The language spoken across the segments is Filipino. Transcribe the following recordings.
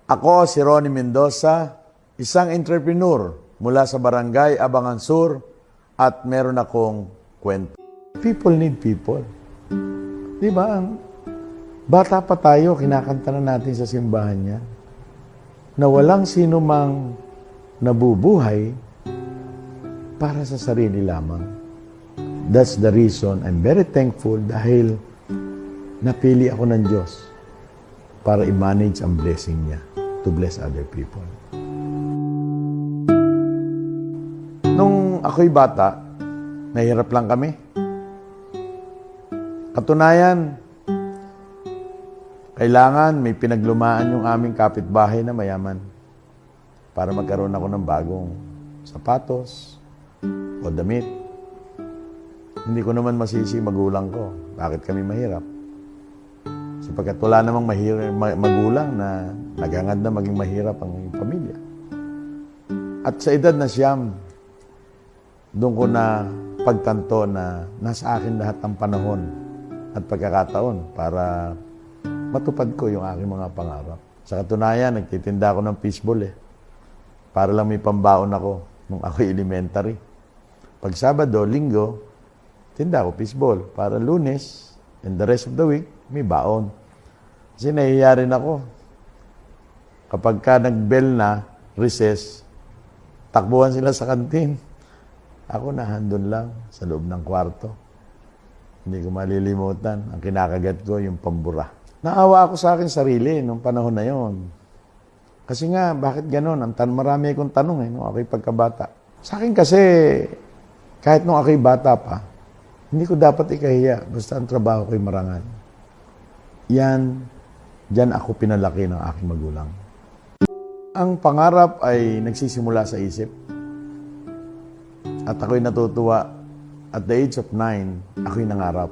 Ako si Ronnie Mendoza, isang entrepreneur mula sa Barangay Abangan Sur at meron akong kwento. People need people. Di ba? Bata pa tayo, kinakanta na natin sa simbahan niya na walang sino mang nabubuhay para sa sarili lamang. That's the reason I'm very thankful dahil napili ako ng Diyos para i-manage ang blessing niya to bless other people. Nung ako'y bata, nahirap lang kami. Katunayan, kailangan may pinaglumaan yung aming kapitbahay na mayaman para magkaroon ako ng bagong sapatos o damit. Hindi ko naman masisi magulang ko. Bakit kami mahirap? Sapagkat wala namang magulang na naghangad na maging mahirap ang pamilya. At sa edad na siyam, doon ko na pagtanto na nasa akin lahat ng panahon at pagkakataon para matupad ko yung aking mga pangarap. Sa katunayan, nagtitinda ako ng fishball para lang may pambaon ako nung ako elementary. Pag Sabado, Linggo, tinda ako fishball para Lunes and the rest of the week, may baon. Kasi nahihiya rin ako. Kapag ka nag-bell na, recess, takbuhan sila sa kantin. Ako nahandun lang sa loob ng kwarto. Hindi ko malilimutan. Ang kinakagat ko, yung pambura. Naawa ako sa akin sarili nung panahon na yon. Kasi nga, bakit ganon? Marami akong tanong nung ako'y pagkabata. Sa akin kasi, kahit nung ako'y bata pa, hindi ko dapat ikahiya. Basta ang trabaho ko'y marangal. Diyan ako pinalaki ng aking magulang. Ang pangarap ay nagsisimula sa isip. At ako'y natutuwa. At the age of 9, ako'y nangarap.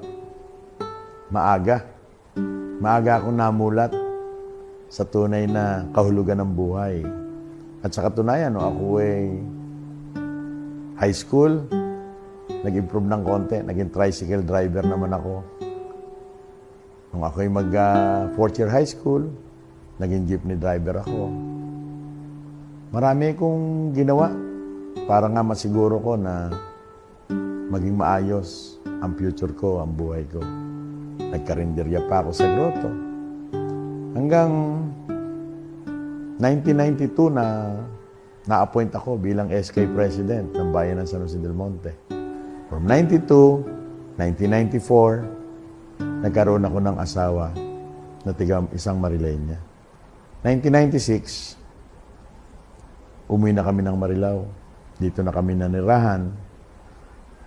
Maaga akong namulat sa tunay na kahulugan ng buhay. At sa katunayan, ako ay high school, nag-improve ng konti, naging tricycle driver naman ako. Nung ako'y fourth year high school, naging jeepney driver ako. Marami kong ginawa para nga masiguro ko na maging maayos ang future ko, ang buhay ko. Nagkarinderya pa ako sa grotto. Hanggang 1992 na-appoint ako bilang SK President ng Bayan ng San Jose del Monte. From 92, 1994, nagkaroon ako ng asawa na isang Marileña. 1996, umuwi na kami ng Marilao. Dito na kami nanirahan.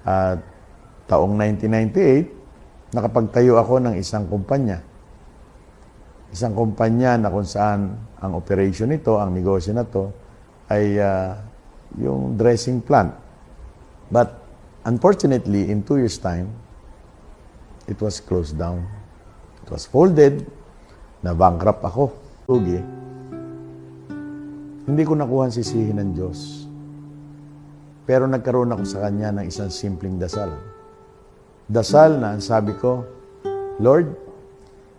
At taong 1998, nakapagtayo ako ng isang kumpanya. Isang kumpanya na kung saan ang operation nito, ang negosyo na to, ay yung dressing plant. But unfortunately, in 2 years' time, it was closed down. It was folded. Na-bankrupt ako. Lugi. Hindi ko nakuha sisihin ng Diyos. Pero nagkaroon ako sa Kanya ng isang simpleng dasal. Dasal na ang sabi ko, Lord,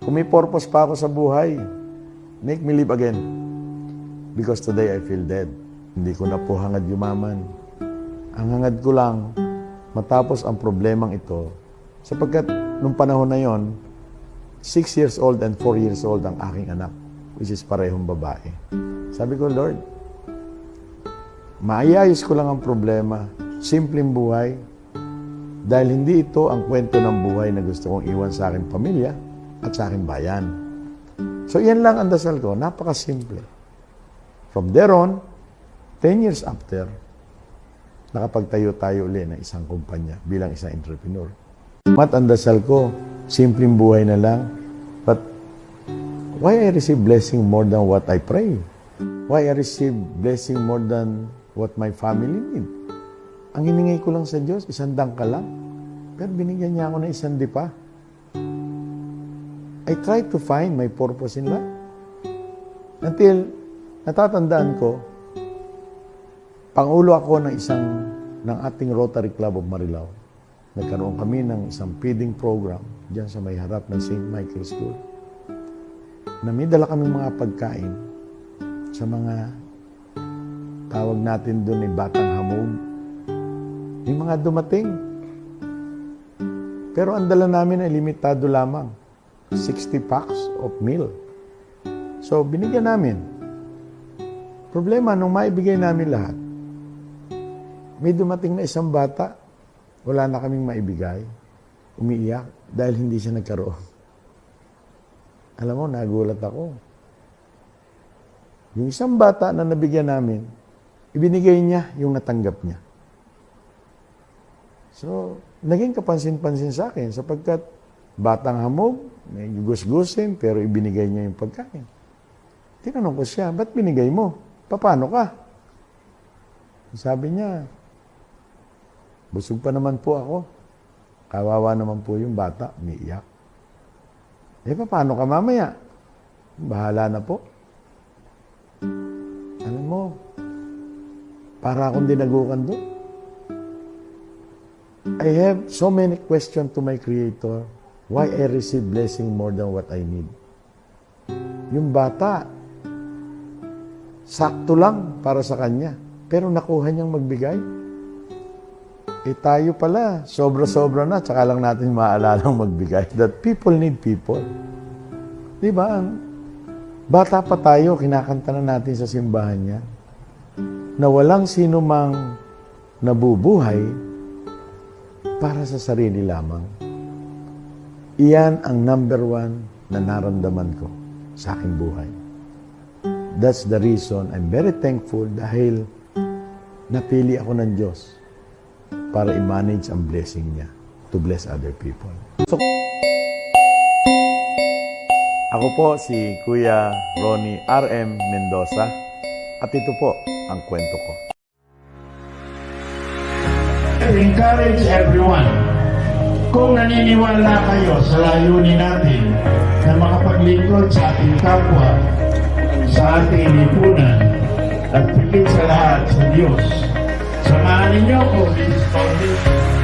kung may purpose pa ako sa buhay, make me live again. Because today I feel dead. Hindi ko na po hangad yumaman. Ang hangad ko lang, matapos ang problemang ito, sapagkat nung panahon na yon, 6 years old and 4 years old ang aking anak, which is parehong babae. Sabi ko, Lord, maayayos ko lang ang problema, simpleng buhay, dahil hindi ito ang kwento ng buhay na gusto kong iwan sa aking pamilya at sa aking bayan. So, yan lang ang dasal ko. Napakasimple. From there on, 10 years after, nakapagtayo tayo ulit ng isang kumpanya bilang isang entrepreneur. At ang dasal ko, simpleng buhay na lang. But why I receive blessing more than what I pray? Why I receive blessing more than what my family need? Ang hiningi ko lang sa Diyos, 100 ka lang. Pero binigyan niya ako ng 100 pa. I try to find my purpose in life. Until natatandaan ko, pangulo ako ng ating Rotary Club of Marilao. Nagkaroon kami ng isang feeding program diyan sa may harap ng St. Michael's School. Na may dala kami mga pagkain sa mga tawag natin doon ay batang hamog. May mga dumating. Pero ang dala namin ay limitado lamang. 60 packs of meal. So, binigyan namin. Problema, nung maibigay namin lahat, may dumating na isang bata, wala na kaming maibigay, umiiyak dahil hindi siya nagkaroon. Alam mo, nagulat ako. Yung isang bata na nabigyan namin, ibinigay niya yung natanggap niya. So, naging kapansin-pansin sa akin sapagkat batang hamog, may gugos-gusin, pero ibinigay niya yung pagkain. Tinanong ko siya, ba't binigay mo? Paano ka? Sabi niya, busog pa naman po ako. Kawawa naman po yung bata, umiiyak. Paano ka mamaya? Bahala na po. Alam mo, para akong dinagukan doon. I have so many questions to my Creator. Why I receive blessing more than what I need? Yung bata, sakto lang para sa kanya. Pero nakuha niyang magbigay. Tayo pala, sobra-sobra na, tsaka lang natin maalalang magbigay. That people need people. Di ba? Bata pa tayo, kinakanta na natin sa simbahan niya, na walang sino mang nabubuhay para sa sarili lamang. Iyan ang number one na naramdaman ko sa aking buhay. That's the reason I'm very thankful dahil napili ako ng Diyos para i-manage ang blessing niya to bless other people. So, ako po si Kuya Ronnie R.M. Mendoza at ito po ang kwento ko. I encourage everyone, kung naniniwala kayo sa layunin natin na makapaglingkod sa ating kapwa, sa ating lipunan, at higit sa lahat sa Diyos, samahan ninyo ko this foundation.